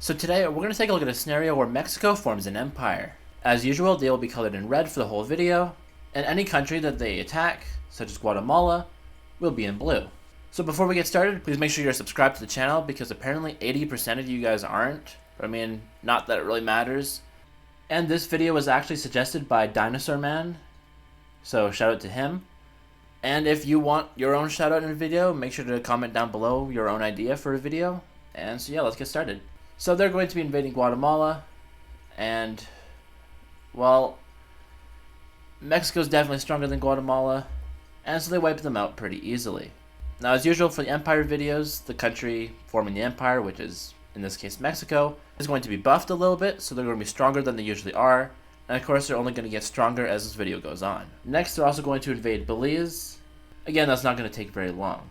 So today we're going to take a look at a scenario where Mexico forms an empire. As usual, they will be colored in red for the whole video, and any country that they attack, such as Guatemala, will be in blue. So before we get started, please make sure you're subscribed to the channel because apparently 80% of you guys aren't. I mean, not that it really matters. And this video was actually suggested by Dinosaur Man, so shout out to him. And if you want your own shout out in a video, make sure to comment down below your own idea for a video. And so yeah, let's get started. So they're going to be invading Guatemala, and, well, Mexico's definitely stronger than Guatemala, and so they wipe them out pretty easily. Now, as usual for the Empire videos, the country forming the Empire, which is, in this case, Mexico, is going to be buffed a little bit, so they're going to be stronger than they usually are, and of course they're only going to get stronger as this video goes on. Next, they're also going to invade Belize. Again, that's not going to take very long.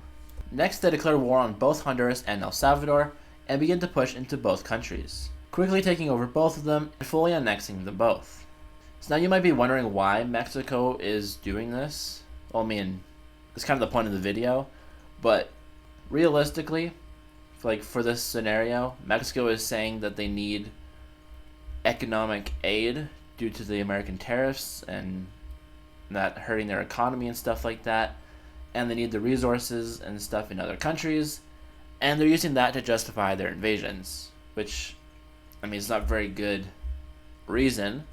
Next, they declare war on both Honduras and El Salvador, and begin to push into both countries, quickly taking over both of them and fully annexing them both. So now you might be wondering why Mexico is doing this. Well, I mean, it's kind of the point of the video, but realistically, like for this scenario, Mexico is saying that they need economic aid due to the American tariffs and that hurting their economy and stuff like that, and they need the resources and stuff in other countries. And they're using that to justify their invasions, which, I mean, it's not a very good reason.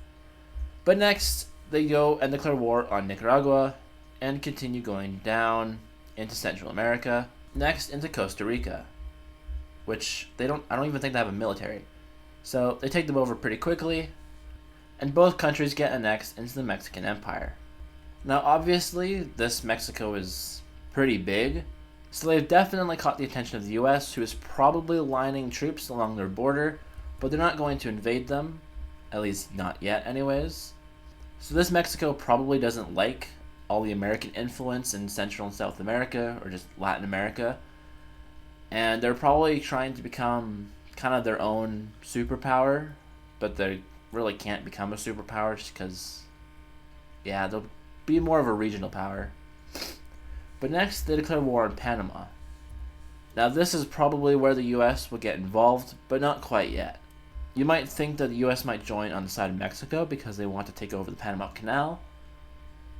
But next, they go and declare war on Nicaragua and continue going down into Central America. Next, into Costa Rica, which I don't even think they have a military. So they take them over pretty quickly, and both countries get annexed into the Mexican Empire. Now, obviously, this Mexico is pretty big, so they've definitely caught the attention of the US, who is probably lining troops along their border, but they're not going to invade them, at least not yet anyways. So this Mexico probably doesn't like all the American influence in Central and South America, or just Latin America, and they're probably trying to become kind of their own superpower, but they really can't become a superpower just because, yeah, they'll be more of a regional power. But next, they declare war on Panama. Now, this is probably where the US will get involved, but not quite yet. You might think that the US might join on the side of Mexico because they want to take over the Panama Canal,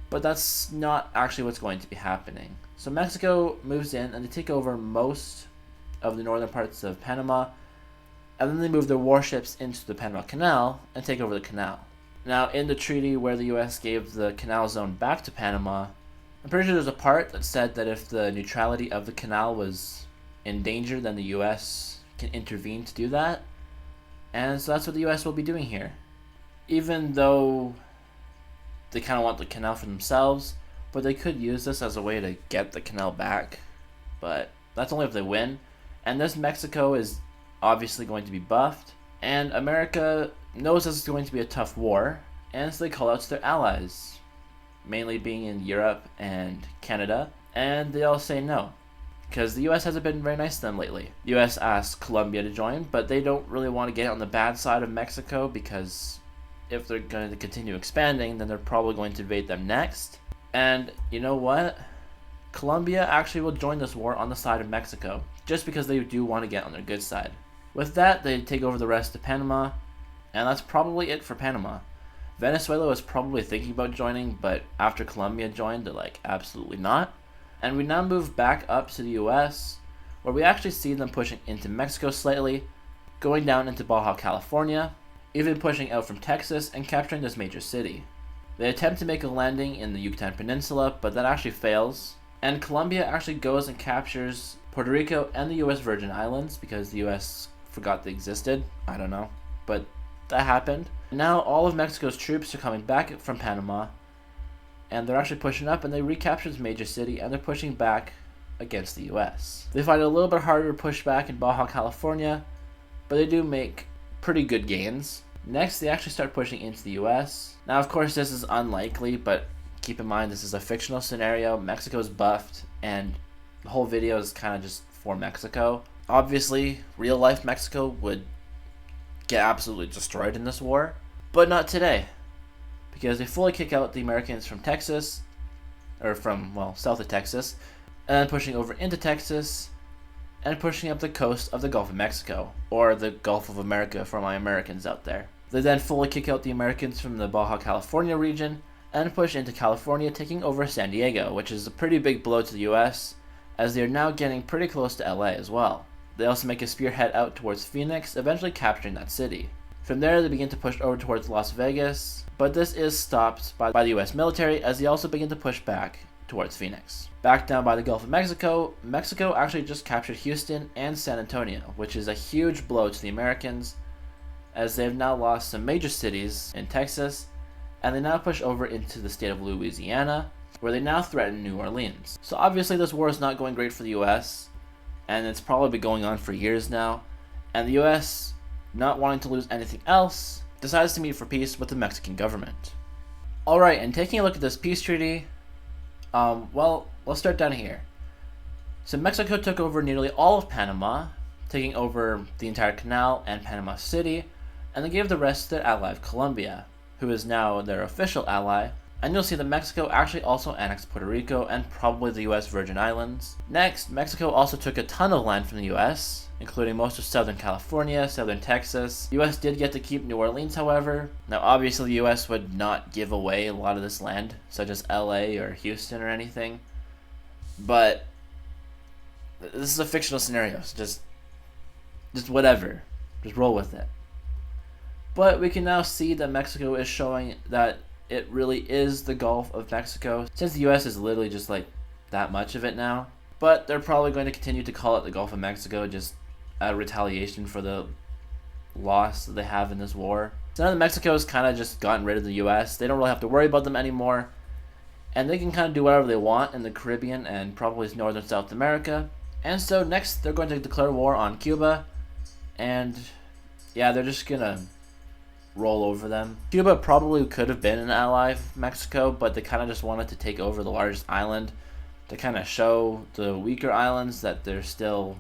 but that's not actually what's going to be happening. So Mexico moves in and they take over most of the northern parts of Panama, and then they move their warships into the Panama Canal and take over the canal. Now, in the treaty where the US gave the canal zone back to Panama, I'm pretty sure there's a part that said that if the neutrality of the canal was in danger, then the US can intervene to do that. And so that's what the US will be doing here. Even though they kind of want the canal for themselves, but they could use this as a way to get the canal back. But that's only if they win. And this Mexico is obviously going to be buffed. And America knows this is going to be a tough war, and so they call out to their allies, mainly being in Europe and Canada, and they all say no, because the US hasn't been very nice to them lately. The US asked Colombia to join, but they don't really want to get on the bad side of Mexico, because if they're going to continue expanding, then they're probably going to invade them next. And you know what? Colombia actually will join this war on the side of Mexico, just because they do want to get on their good side. With that, they take over the rest of Panama, and that's probably it for Panama. Venezuela was probably thinking about joining, but after Colombia joined, they're like, absolutely not. And we now move back up to the US, where we actually see them pushing into Mexico slightly, going down into Baja California, even pushing out from Texas and capturing this major city. They attempt to make a landing in the Yucatan Peninsula, but that actually fails. And Colombia actually goes and captures Puerto Rico and the US Virgin Islands, because the US forgot they existed. I don't know, but that happened. Now all of Mexico's troops are coming back from Panama, and they're actually pushing up, and they recapture this major city, and they're pushing back against the US. They find it a little bit harder to push back in Baja California, but they do make pretty good gains. Next, they actually start pushing into the US. Now, of course, this is unlikely, but keep in mind this is a fictional scenario. Mexico's buffed, and the whole video is kind of just for Mexico. Obviously, real life Mexico would get absolutely destroyed in this war, but not today, because they fully kick out the Americans from Texas, or from, well, south of Texas, and then pushing over into Texas, and pushing up the coast of the Gulf of Mexico, or the Gulf of America for my Americans out there. They then fully kick out the Americans from the Baja California region and push into California, taking over San Diego, which is a pretty big blow to the US, as they are now getting pretty close to LA as well. They also make a spearhead out towards Phoenix, eventually capturing that city. From there, they begin to push over towards Las Vegas, but this is stopped by the US military, as they also begin to push back towards Phoenix. Back down by the Gulf of Mexico, Mexico actually just captured Houston and San Antonio, which is a huge blow to the Americans, as they have now lost some major cities in Texas, and they now push over into the state of Louisiana, where they now threaten New Orleans. So obviously this war is not going great for the US, and it's probably been going on for years now, and the US, not wanting to lose anything else, decides to meet for peace with the Mexican government. Alright, and taking a look at this peace treaty, well, let's start down here. So Mexico took over nearly all of Panama, taking over the entire canal and Panama City, and they gave the rest to their ally of Colombia, who is now their official ally. And you'll see that Mexico actually also annexed Puerto Rico and probably the US Virgin Islands. Next, Mexico also took a ton of land from the US, including most of Southern California, Southern Texas. The US did get to keep New Orleans, however. Now obviously the US would not give away a lot of this land, such as LA or Houston or anything. But this is a fictional scenario, so just whatever. Just roll with it. But we can now see that Mexico is showing that it really is the Gulf of Mexico, since the US is literally just like that much of it now. But they're probably going to continue to call it the Gulf of Mexico, just a retaliation for the loss that they have in this war. So now that Mexico's kind of just gotten rid of the US, they don't really have to worry about them anymore, and they can kind of do whatever they want in the Caribbean and probably Northern South America. And so next they're going to declare war on Cuba, and yeah, they're just gonna roll over them. Cuba probably could have been an ally of Mexico, but they kind of just wanted to take over the largest island to kind of show the weaker islands that they're still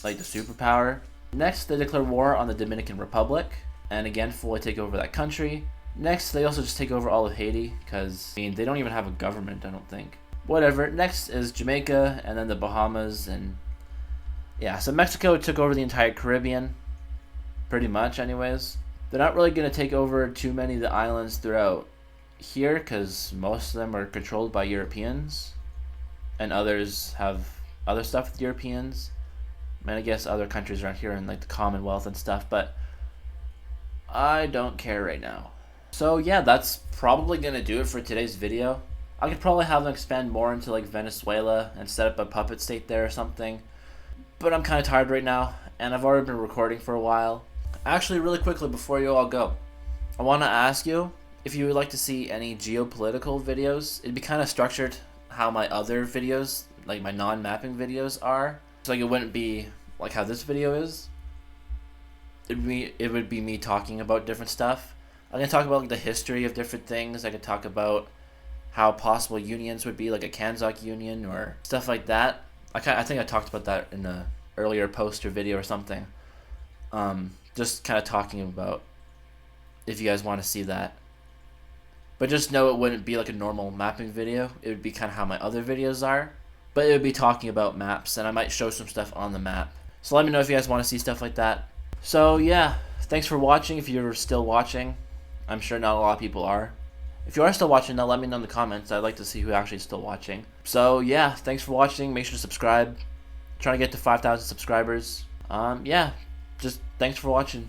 like the superpower. Next, they declare war on the Dominican Republic, and again fully take over that country. Next, they also just take over all of Haiti, because I mean they don't even have a government, I don't think. Whatever. Next is Jamaica, and then the Bahamas, and yeah, so Mexico took over the entire Caribbean, pretty much anyways. They're not really going to take over too many of the islands throughout here, because most of them are controlled by Europeans, and others have other stuff with Europeans. I mean, I guess other countries around here in like the Commonwealth and stuff, but I don't care right now. So yeah, that's probably going to do it for today's video. I could probably have them expand more into like Venezuela and set up a puppet state there or something, but I'm kind of tired right now, and I've already been recording for a while. Actually, really quickly before you all go, I want to ask you if you would like to see any geopolitical videos. It'd be kind of structured how my other videos, like my non-mapping videos, are. So like it wouldn't be like how this video is. It would be me talking about different stuff. I can talk about like the history of different things. I could talk about how possible unions would be, like a Kanzak union or stuff like that. I think I talked about that in a earlier post or video or something. Just kind of talking about if you guys want to see that. But just know it wouldn't be like a normal mapping video. It would be kind of how my other videos are. But it would be talking about maps, and I might show some stuff on the map. So let me know if you guys want to see stuff like that. So yeah, thanks for watching if you're still watching. I'm sure not a lot of people are. If you are still watching, now let me know in the comments. I'd like to see who actually is still watching. So yeah, thanks for watching. Make sure to subscribe. Trying to get to 5,000 subscribers. Yeah. Just thanks for watching.